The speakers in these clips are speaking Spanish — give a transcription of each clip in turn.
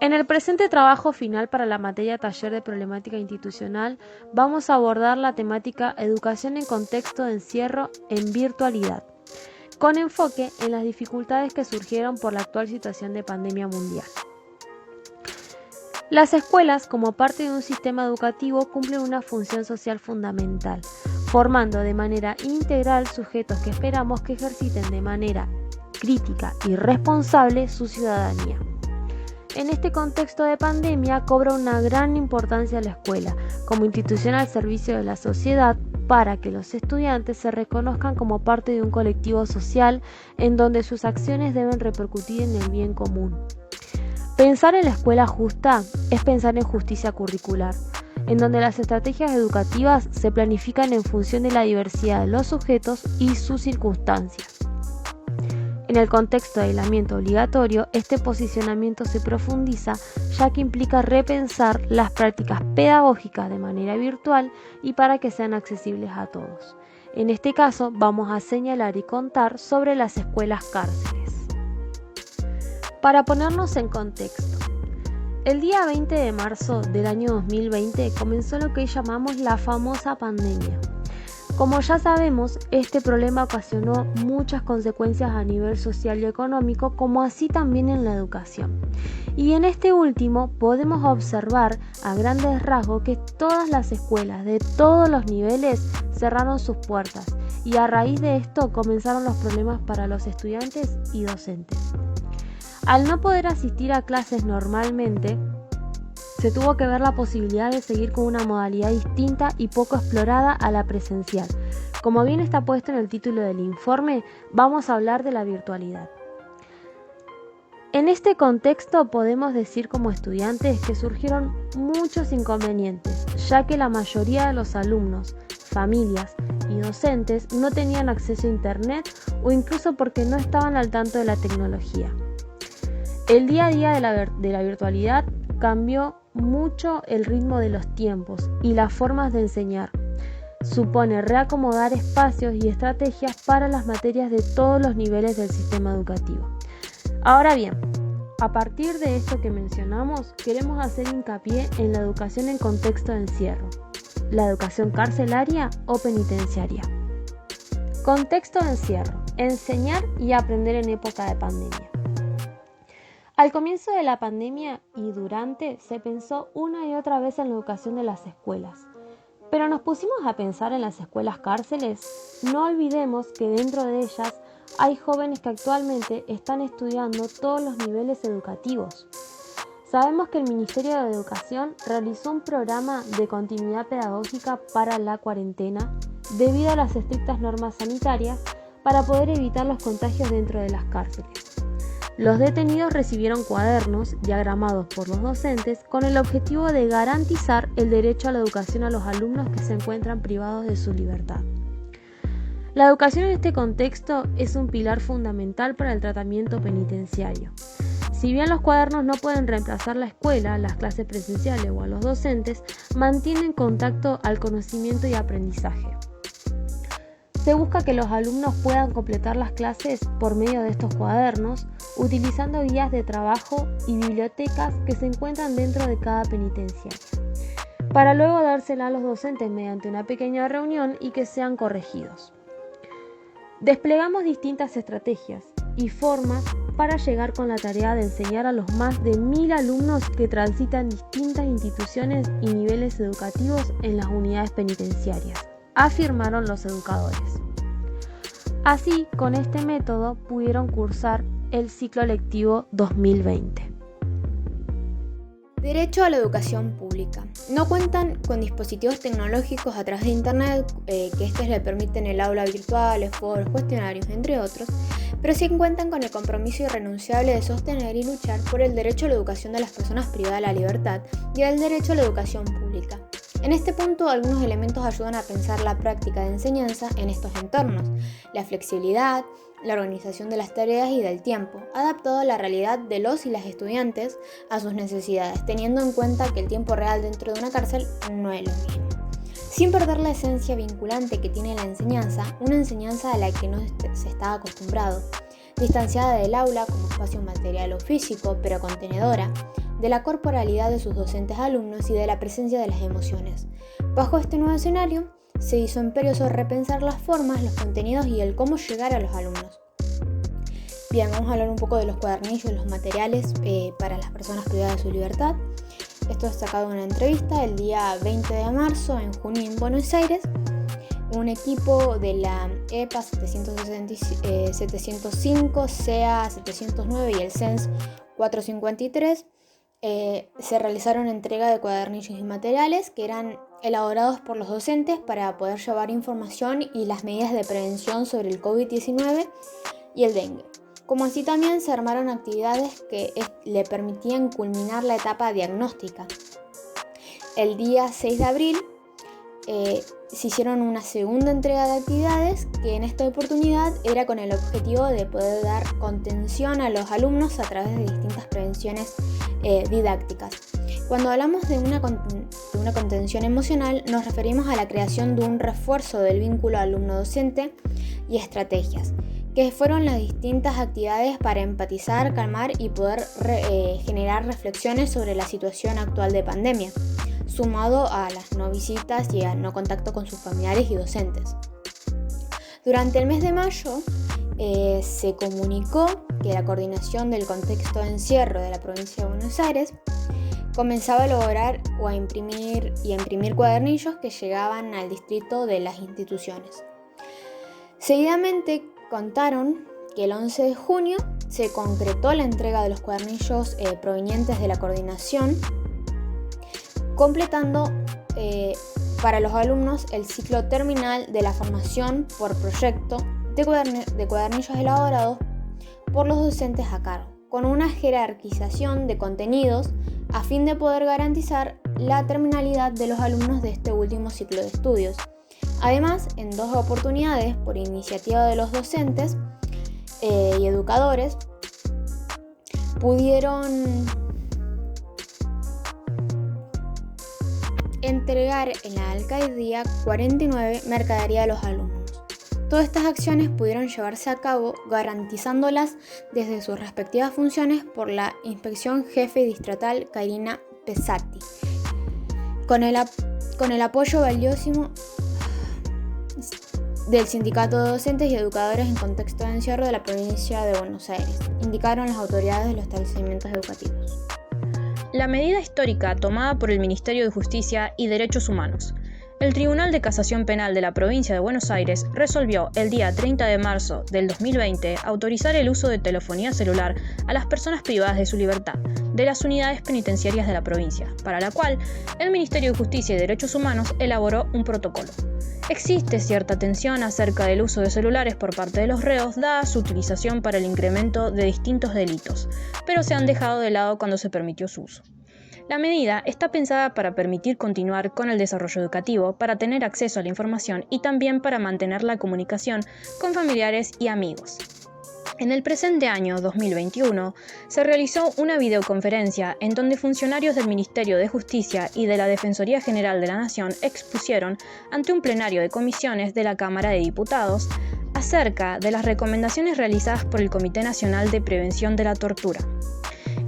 En el presente trabajo final para la materia Taller de Problemática Institucional vamos a abordar la temática Educación en contexto de encierro en virtualidad, con enfoque en las dificultades que surgieron por la actual situación de pandemia mundial. Las escuelas, como parte de un sistema educativo, cumplen una función social fundamental, formando de manera integral sujetos que esperamos que ejerciten de manera crítica y responsable su ciudadanía. En este contexto de pandemia cobra una gran importancia la escuela como institución al servicio de la sociedad para que los estudiantes se reconozcan como parte de un colectivo social en donde sus acciones deben repercutir en el bien común. Pensar en la escuela justa es pensar en justicia curricular, en donde las estrategias educativas se planifican en función de la diversidad de los sujetos y sus circunstancias. En el contexto de aislamiento obligatorio, este posicionamiento se profundiza ya que implica repensar las prácticas pedagógicas de manera virtual y para que sean accesibles a todos. En este caso, vamos a señalar y contar sobre las escuelas cárceles. Para ponernos en contexto, el día 20 de marzo del año 2020 comenzó lo que hoy llamamos la famosa pandemia. Como ya sabemos, este problema ocasionó muchas consecuencias a nivel social y económico, como así también en la educación. Y en este último podemos observar a grandes rasgos que todas las escuelas de todos los niveles cerraron sus puertas y a raíz de esto comenzaron los problemas para los estudiantes y docentes. Al no poder asistir a clases normalmente, se tuvo que ver la posibilidad de seguir con una modalidad distinta y poco explorada a la presencial. Como bien está puesto en el título del informe, vamos a hablar de la virtualidad. En este contexto podemos decir como estudiantes que surgieron muchos inconvenientes, ya que la mayoría de los alumnos, familias y docentes no tenían acceso a internet o incluso porque no estaban al tanto de la tecnología. El día a día de la virtualidad cambió mucho el ritmo de los tiempos y las formas de enseñar. Supone reacomodar espacios y estrategias para las materias de todos los niveles del sistema educativo. Ahora bien, a partir de esto que mencionamos, queremos hacer hincapié en la educación en contexto de encierro, la educación carcelaria o penitenciaria. Contexto de encierro: enseñar y aprender en época de pandemia. Al comienzo de la pandemia y durante, se pensó una y otra vez en la educación de las escuelas. Pero nos pusimos a pensar en las escuelas cárceles. No olvidemos que dentro de ellas hay jóvenes que actualmente están estudiando todos los niveles educativos. Sabemos que el Ministerio de Educación realizó un programa de continuidad pedagógica para la cuarentena debido a las estrictas normas sanitarias para poder evitar los contagios dentro de las cárceles. Los detenidos recibieron cuadernos diagramados por los docentes con el objetivo de garantizar el derecho a la educación a los alumnos que se encuentran privados de su libertad. La educación en este contexto es un pilar fundamental para el tratamiento penitenciario. Si bien los cuadernos no pueden reemplazar la escuela, las clases presenciales o a los docentes, mantienen contacto al conocimiento y aprendizaje. Se busca que los alumnos puedan completar las clases por medio de estos cuadernos, utilizando guías de trabajo y bibliotecas que se encuentran dentro de cada penitenciaria, para luego dársela a los docentes mediante una pequeña reunión y que sean corregidos. Desplegamos distintas estrategias y formas para llegar con la tarea de enseñar a los más de 1000 alumnos que transitan distintas instituciones y niveles educativos en las unidades penitenciarias, afirmaron los educadores. Así, con este método pudieron cursar el ciclo lectivo 2020. Derecho a la educación pública. No cuentan con dispositivos tecnológicos a través de Internet, que estos le permiten el aula virtual, foros, cuestionarios, entre otros, pero sí cuentan con el compromiso irrenunciable de sostener y luchar por el derecho a la educación de las personas privadas de la libertad y el derecho a la educación pública. En este punto, algunos elementos ayudan a pensar la práctica de enseñanza en estos entornos: la flexibilidad, la organización de las tareas y del tiempo, adaptado a la realidad de los y las estudiantes a sus necesidades, teniendo en cuenta que el tiempo real dentro de una cárcel no es lo mismo. Sin perder la esencia vinculante que tiene la enseñanza, una enseñanza a la que no se está acostumbrado. distanciada del aula como espacio material o físico, pero contenedora, de la corporalidad de sus docentes alumnos y de la presencia de las emociones. Bajo este nuevo escenario, se hizo imperioso repensar las formas, los contenidos y el cómo llegar a los alumnos. Bien, vamos a hablar un poco de los cuadernillos, los materiales para las personas privadas de su libertad. Esto es sacado de una entrevista el día 20 de marzo en Junín, en Buenos Aires. Un equipo de la EPA 705, CEA 709 y el CENS 453 se realizaron entrega de cuadernillos y materiales que eran elaborados por los docentes para poder llevar información y las medidas de prevención sobre el COVID-19 y el dengue. Como así también se armaron actividades que le permitían culminar la etapa diagnóstica. El día 6 de abril se hicieron una segunda entrega de actividades que en esta oportunidad era con el objetivo de poder dar contención a los alumnos a través de distintas prevenciones didácticas. Cuando hablamos de una contención emocional nos referimos a la creación de un refuerzo del vínculo alumno-docente y estrategias, que fueron las distintas actividades para empatizar, calmar y poder generar reflexiones sobre la situación actual de pandemia, sumado a las no visitas y al no contacto con sus familiares y docentes. Durante el mes de mayo se comunicó que la coordinación del contexto de encierro de la provincia de Buenos Aires comenzaba a elaborar o a imprimir cuadernillos que llegaban al distrito de las instituciones. Seguidamente contaron que el 11 de junio se concretó la entrega de los cuadernillos provenientes de la coordinación, completando para los alumnos el ciclo terminal de la formación por proyecto de cuadernillos elaborados por los docentes a cargo, con una jerarquización de contenidos a fin de poder garantizar la terminalidad de los alumnos de este último ciclo de estudios. Además, en 2 oportunidades, por iniciativa de los docentes y educadores, pudieron entregar en la alcaldía 49 mercadería a los alumnos. Todas estas acciones pudieron llevarse a cabo garantizándolas desde sus respectivas funciones por la Inspección Jefe Distrital Karina Pesati, con el apoyo valiosísimo del Sindicato de Docentes y Educadores en Contexto de Encierro de la provincia de Buenos Aires, indicaron las autoridades de los establecimientos educativos. La medida histórica tomada por el Ministerio de Justicia y Derechos Humanos. El Tribunal de Casación Penal de la provincia de Buenos Aires resolvió el día 30 de marzo del 2020 autorizar el uso de telefonía celular a las personas privadas de su libertad de las unidades penitenciarias de la provincia, para la cual el Ministerio de Justicia y Derechos Humanos elaboró un protocolo. Existe cierta tensión acerca del uso de celulares por parte de los reos, dada su utilización para el incremento de distintos delitos, pero se han dejado de lado cuando se permitió su uso. La medida está pensada para permitir continuar con el desarrollo educativo, para tener acceso a la información y también para mantener la comunicación con familiares y amigos. En el presente año 2021 se realizó una videoconferencia en donde funcionarios del Ministerio de Justicia y de la Defensoría General de la Nación expusieron ante un plenario de comisiones de la Cámara de Diputados acerca de las recomendaciones realizadas por el Comité Nacional de Prevención de la Tortura.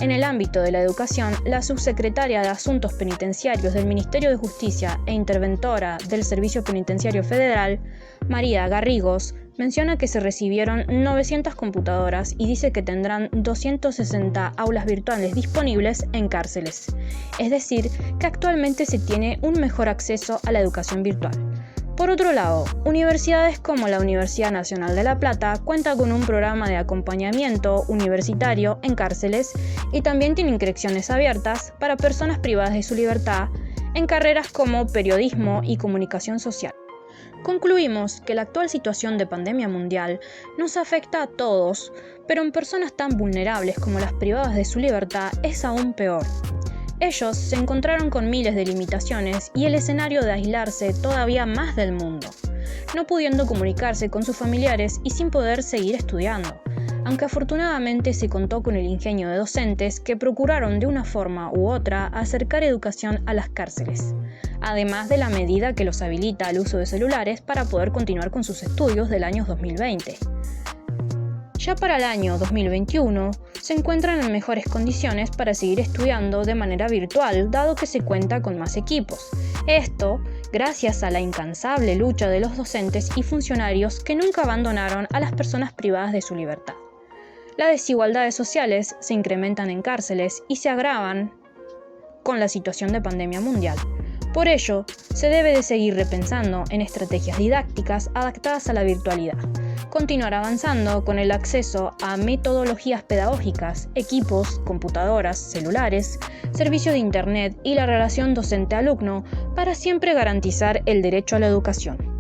En el ámbito de la educación, la subsecretaria de Asuntos Penitenciarios del Ministerio de Justicia e interventora del Servicio Penitenciario Federal, María Garrigos, menciona que se recibieron 900 computadoras y dice que tendrán 260 aulas virtuales disponibles en cárceles. Es decir, que actualmente se tiene un mejor acceso a la educación virtual. Por otro lado, universidades como la Universidad Nacional de La Plata cuenta con un programa de acompañamiento universitario en cárceles y también tiene inscripciones abiertas para personas privadas de su libertad en carreras como periodismo y comunicación social. Concluimos que la actual situación de pandemia mundial nos afecta a todos, pero en personas tan vulnerables como las privadas de su libertad es aún peor. Ellos se encontraron con miles de limitaciones y el escenario de aislarse todavía más del mundo, no pudiendo comunicarse con sus familiares y sin poder seguir estudiando, aunque afortunadamente se contó con el ingenio de docentes que procuraron de una forma u otra acercar educación a las cárceles, además de la medida que los habilita al uso de celulares para poder continuar con sus estudios del año 2020. Ya para el año 2021 se encuentran en mejores condiciones para seguir estudiando de manera virtual, dado que se cuenta con más equipos. Esto gracias a la incansable lucha de los docentes y funcionarios que nunca abandonaron a las personas privadas de su libertad. Las desigualdades sociales se incrementan en cárceles y se agravan con la situación de pandemia mundial. Por ello, se debe de seguir repensando en estrategias didácticas adaptadas a la virtualidad, continuar avanzando con el acceso a metodologías pedagógicas, equipos, computadoras, celulares, servicios de Internet y la relación docente-alumno para siempre garantizar el derecho a la educación.